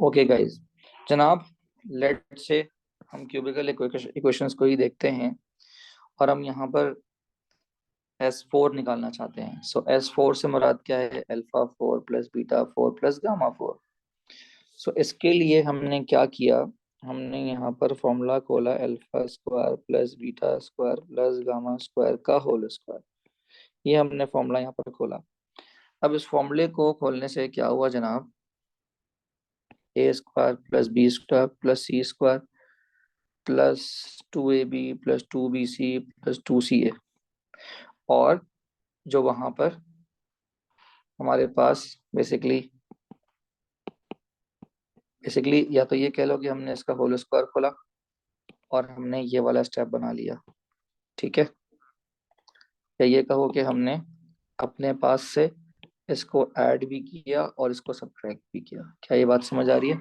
Okay guys, जनाब, late से हम क्यूबिकल इक्वेशंस को ही देखते हैं और हम यहाँ पर S4 निकालना चाहते हैं। सो S4 से मुराद क्या है? Alpha 4 plus beta 4 plus gamma 4। सो इसके लिए हमने क्या किया? हमने यहाँ पर फॉर्मूला खोला alpha square plus beta square plus gamma square का होल स्क्वायर। ये हमने फॉर्मूला यहाँ पर खोला। अब इस फॉर्मूले को खोलने से क्या हुआ जनाब? A square plus B square plus C square plus 2ab plus 2bc plus 2ca। और जो वहां पर हमारे पास बेसिकली बेसिकली या तो ये कह लो कि हमने इसका होल स्क्वायर खोला और हमने ये वाला स्टेप बना लिया, ठीक है। या ये कहो कि हमने अपने पास से इसको ऐड भी किया और इसको सब्ट्रैक्ट भी किया। क्या ये बात समझ आ रही है?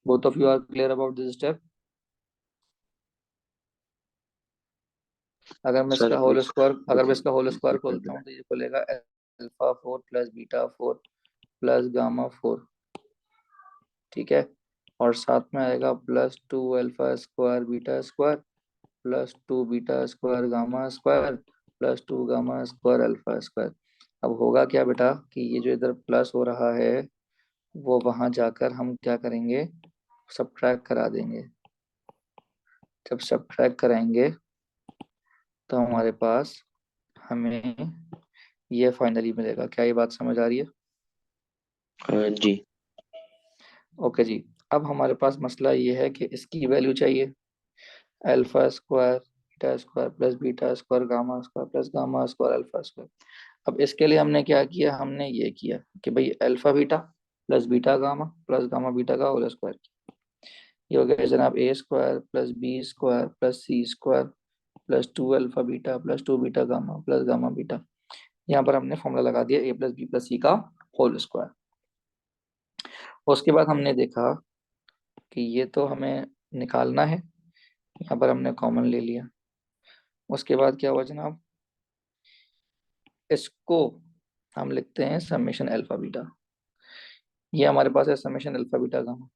Both of you are clear about this step? अगर मैं सर इसका होल स्क्वायर खोलता हूँ तो ये खुलेगा alpha 4 plus beta 4 plus gamma 4, ठीक है। और साथ में आएगा plus 2 alpha square beta square plus 2 beta square gamma square plus 2 gamma square alpha square. अब होगा क्या बेटा कि ये जो इधर प्लस हो रहा है वो वहां जाकर हम क्या करेंगे? सब्ट्रैक्ट करा देंगे। जब सब्ट्रैक्ट कराएंगे तो हमारे पास हमें ये फाइनली मिलेगा। क्या ये बात समझ आ रही है? जी। ओके जी। अब हमारे पास मसला ये है कि इसकी वैल्यू चाहिए। Alpha square beta square plus beta square gamma square plus gamma square alpha square. अब इसके लिए हमने क्या किया? हमने ये किया कि भाई alpha beta plus gamma beta का होल स्क्वायर। ये हो गया जनाब A square plus B square plus C square plus 2 alpha beta plus 2 beta gamma plus gamma beta. यहाँ पर हमने फॉर्मूला लगा दिया A plus B plus C का होल स्क्वायर। उसके बाद हमने देखा कि ये तो हमें निकालना है, यहाँ पर हमने कॉमन ले लिया। उसके बाद क्या हुआ जनाब? इसको हम लिखते हैं समेशन अल्फा बीटा। ये हमारे पास है समेशन अल्फा बीटा गामा,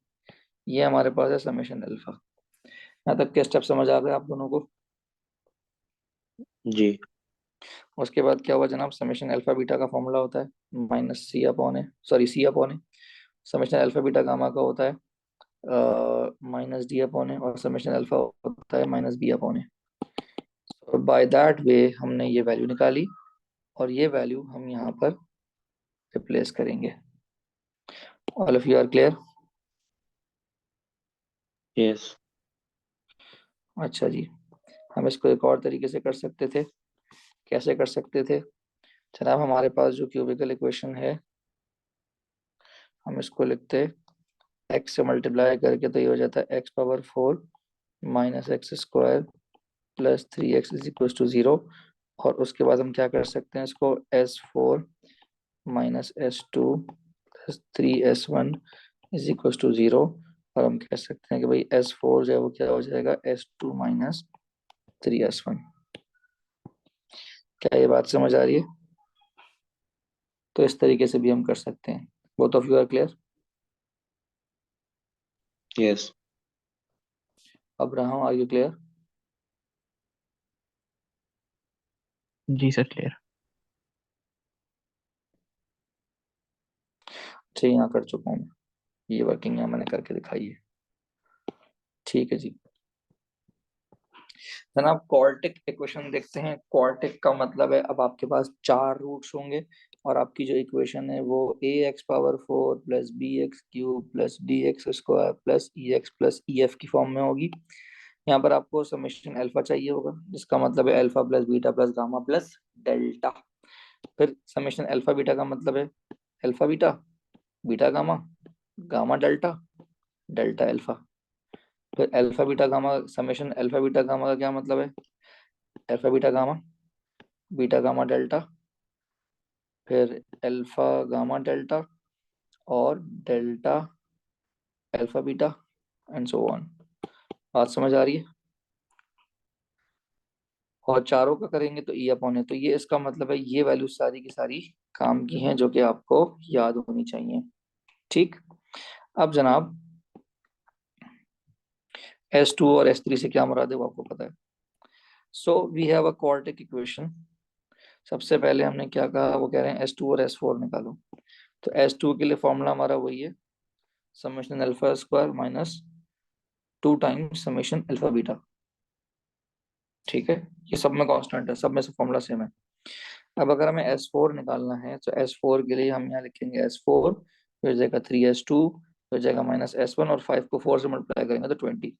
ये हमारे पास है समेशन अल्फा। यहाँ तक के स्टेप समझ आ गए आप दोनों को? जी। उसके बाद क्या हुआ जनाब? समेशन अल्फा बीटा का फॉर्मूला होता है माइनस सी अपॉन ए, सॉरी सी अपॉन ए। समेशन अल्फा बीटा गामा का होता है माइनस डी अपॉन ए, और समेशन अल्फा होता है माइनस बी अपॉन ए। और बाय दैट वे हमने ये वैल्यू निकाली और ये वैल्यू हम यहाँ पर रिप्लेस करेंगे। All of you are clear? Yes. अच्छा जी। हम इसको एक और तरीके से कर सकते थे। कैसे कर सकते थे जनाब? हमारे पास जो क्यूबिकल इक्वेशन है हम इसको लिखते एक्स से मल्टीप्लाई करके, तो ये हो जाता है x power 4 minus x square plus 3x is equal to 0। और उसके बाद हम क्या कर सकते हैं? इसको S4 minus S2 plus 3S1 is equal to 0। और हम कह सकते हैं कि भाई S4 जो है वो क्या हो जाएगा? S2 minus 3S1। क्या ये बात समझ आ रही है? तो इस तरीके से भी हम कर सकते हैं। Both of you are clear? Yes. Abraham, are you clear? जी सर, क्लियर। अच्छा, यहाँ कर चुका हूँ। ये वर्किंग यहाँ मैंने करके दिखाई है। ठीक है जी। जनाब क्वाड्रेटिक इक्वेशन देखते हैं। क्वाड्रेटिक का मतलब है अब आपके पास 4 रूट्स होंगे और आपकी जो इक्वेशन है वो A X power 4 plus B X cube plus D X square plus E F की फॉर्म में होगी। यहाँ पर आपको समेशन अल्फा चाहिए होगा, जिसका मतलब है alpha plus beta plus gamma plus delta. फिर समेशन अल्फा बीटा का मतलब है alpha beta beta gamma gamma delta delta alpha. फिर alpha beta gamma, summation alpha beta gamma का क्या मतलब है? अल्फा बीटा गामा डेल्टा, फिर अल्फा गामा डेल्टा और delta alpha beta and so on. बात समझ आ रही है? और चारों का करेंगे तो ई अपॉन है। तो ये इसका मतलब है ये वैल्यू सारी की सारी काम की हैं जो कि आपको याद होनी चाहिए। ठीक। अब जनाब S2 और S3 से क्या मुराद है वो आपको पता है। So we have a quadratic equation. सबसे पहले हमने क्या कहा, वो कह रहे हैं S2 और S4 निकालो। तो S2 के लिए फॉर्मूला हमारा वही है, summation alpha square minus 2 times summation alpha beta. ठीक है, ये सब में कांस्टेंट है, सब में से फॉर्मूला सेम है। अब अगर हमें S4 निकालना है तो S4 के लिए हम यहाँ लिखेंगे S4, फिर हो जाएगा 3S2, फिर हो जाएगा माइनस S1, और 5 को 4 से मल्टीप्लाई करेंगे तो 20।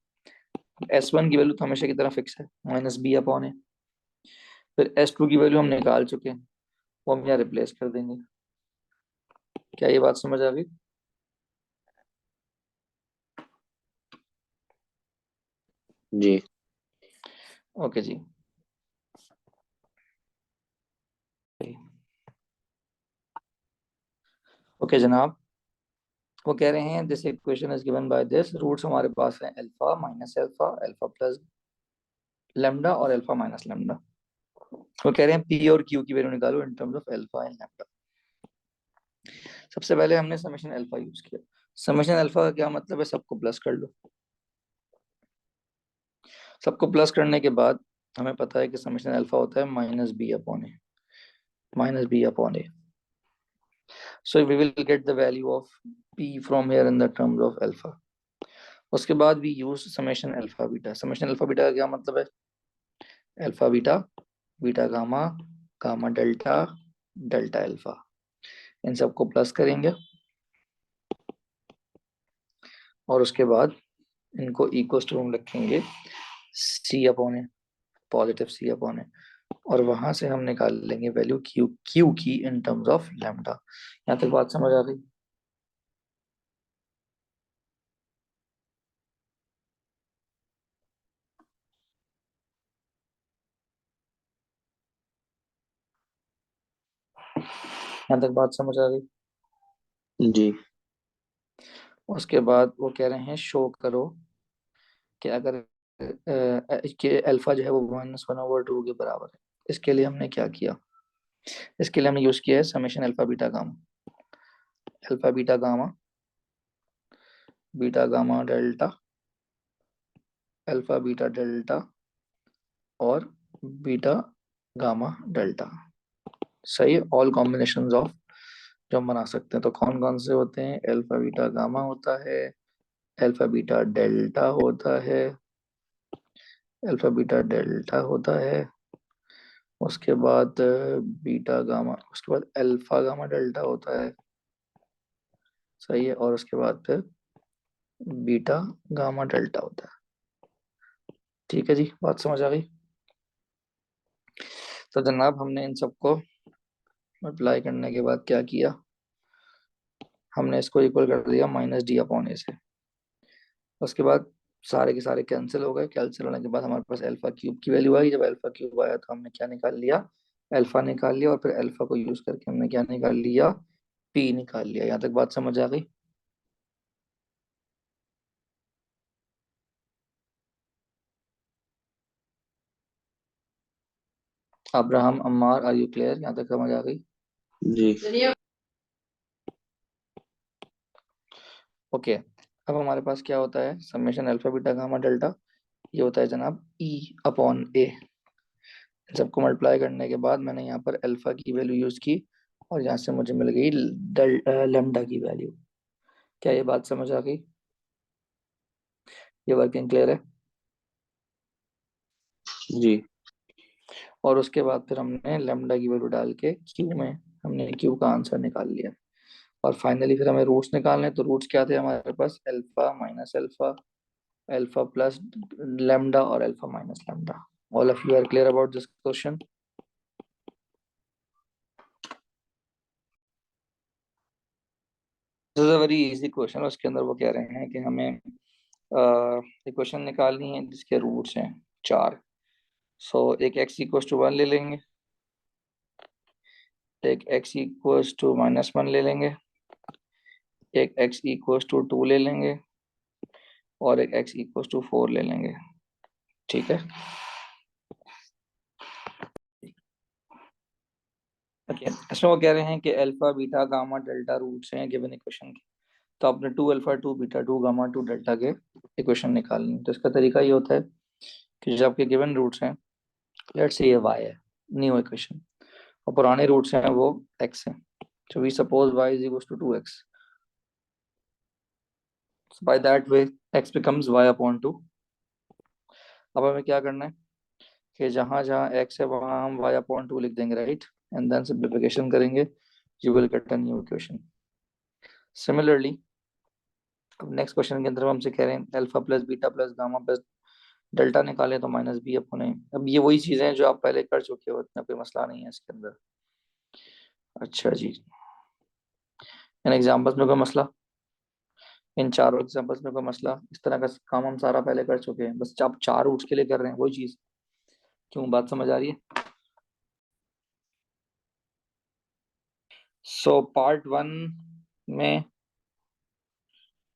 S1 की वैल्यू तो हमेशा की तरह फिक्स है, माइनस बी अपॉन है। फिर S2 की वैल्यू हम निकाल चुके हैं, वो हम यहाँ रिप्लेस कर देंगे। क्या ये बात समझ आ गई? जी। ओके जी। ओके जनाब, वो कह रहे हैं this equation is given by this, roots हमारे पास है alpha minus alpha, alpha plus lambda और अल्फा माइनस लेमडा। वो कह रहे हैं पी और क्यू की वैल्यू निकालो in terms of alpha and lambda. सबसे पहले हमने समेशन अल्फा यूज किया। समेशन अल्फा का क्या मतलब है, सबको प्लस कर लो। सबको प्लस करने के बाद हमें पता है कि समेशन अल्फा होता है minus B upon A, minus B upon A. So we will get the value of P from here in the terms of alpha. उसके बाद we use summation alpha beta. Summation alpha beta का क्या मतलब है, alpha beta, beta gamma, gamma delta, delta alpha, इन सबको plus करेंगे और उसके बाद इनको इक्वल टू हम रखेंगे सी अपॉन ए, पॉजिटिव सी अपॉन ए, और वहां से हम निकाल लेंगे वैल्यू क्यू, क्यू की इन टर्म्स ऑफ लैम्डा। यहाँ तक बात समझ आ गई? यहाँ तक बात समझ आ गई? जी। उसके बाद वो कह रहे हैं शो करो कि अगर कि अल्फा जो है वो -1/2 के बराबर है। इसके लिए हमने क्या किया, इसके लिए हमने यूज किया है summation alpha beta gamma. Alpha beta gamma, beta gamma delta, alpha beta delta और बीटा गामा डेल्टा। सही है, ऑल कॉम्बिनेशन ऑफ जो हम बना सकते हैं। तो कौन कौन से होते हैं, अल्फा बीटा गामा होता है, अल्फा बीटा डेल्टा होता है, अल्फा बीटा डेल्टा होता है, उसके बाद बीटा गामा, उसके बाद अल्फा गामा डेल्टा होता है। सही है, और उसके बाद फिर बीटा गामा डेल्टा होता है। ठीक है जी, बात समझ आ गई? तो जनाब हमने इन सबको अप्लाई करने के बाद क्या किया, हमने इसको इक्वल कर दिया माइनस डी अपॉन ए से। उसके बाद सारे के सारे कैंसिल हो गए। कैंसिल होने के बाद हमारे पास अल्फा क्यूब की वैल्यू आई। जब अल्फा क्यूब आया तो हमने क्या निकाल लिया, अल्फा निकाल लिया, और फिर अल्फा को यूज करके हमने क्या निकाल लिया, पी निकाल लिया। यहाँ तक बात समझ आ गई? Abraham, Ammar, are you clear? यहाँ तक समझ आ गई? जी। ओके। अब हमारे पास क्या होता है, summation alpha beta gamma delta, ये होता है जनाब ई अपॉन ए। सबको मल्टीप्लाई करने के बाद मैंने यहाँ पर अल्फा की वैल्यू यूज की और यहाँ से मुझे मिल गई लेमडा की वैल्यू। क्या ये बात समझ आ गई? ये वर्किंग क्लियर है? जी। और उसके बाद फिर हमने लेमडा की वैल्यू डाल के क्यू में हमने क्यू का आंसर निकाल लिया। और फाइनली फिर हमें रूट्स निकालने, तो रूट्स क्या थे हमारे पास, alpha minus alpha, alpha plus lambda और alpha minus lambda. All of you are clear about this question? This is a very easy question. उसके अंदर वो कह रहे हैं कि हमें इक्वेशन निकालनी है जिसके रूट्स हैं 4। सो एक x इक्वल्स टू 1 ले लेंगे, एक x इक्वल्स टू -1 ले लेंगे, एक x इक्वल्स टू 2 ले लेंगे, और एक x इक्वल्स टू 4 ले लेंगे। ठीक है, ओके, इसमें वो कह रहे हैं कि alpha beta gamma delta roots हैं गिवन इक्वेशन के, तो आपने 2 अल्फा 2 बीटा 2 गामा 2 डेल्टा के इक्वेशन निकालनी है। तो इसका तरीका ये होता है कि जो आपके गिवन रूट्स हैं, लेट्स से ये y है, न्यू इक्वेशन, और पुराने रूट्स हैं वो x है, so we suppose y is equals to 2x, so by that way x becomes y upon 2। अब हमें क्या करना है कि जहां जहां x है वहां हम y upon 2 लिख देंगे, राइट, एंड देन सिंप्लीफिकेशन करेंगे, you will get a new equation. Similarly अब नेक्स्ट क्वेश्चन के अंदर हमसे कह रहे हैं alpha plus beta plus gamma plus delta निकाले तो माइनस बी अपॉन ए। अब ये वही चीजें हैं जो आप पहले कर चुके हो, इतना कोई मसला नहीं है इसके अंदर। अच्छा जी, इन एग्जांपल्स में कोई मसला, इन चारों एग्जांपल्स में कोई मसला? इस तरह का काम हम सारा पहले कर चुके हैं, बस आप 4 रूट्स के लिए कर रहे हैं वही चीज। क्यों, बात समझ आ रही है? सो पार्ट 1 में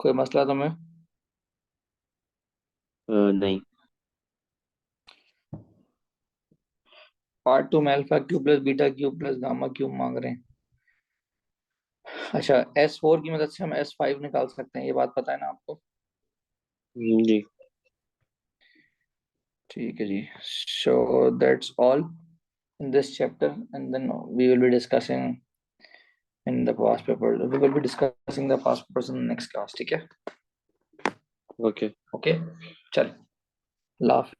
कोई मसला तुम्हें? नहीं। पार्ट 2 में alpha cube plus beta cube plus gamma cube मांग रहे हैं। अच्छा, S4 की मदद से हम S5 निकाल सकते हैं, ये बात पता है ना आपको? जी। ठीक है जी, so that's all in this chapter, and then we will be discussing in the past paper, we will be discussing the past papers in the next class, ठीक है? ओके। ओके, चल, लाफ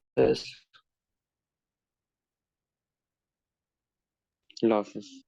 अल्लाह हाफिज।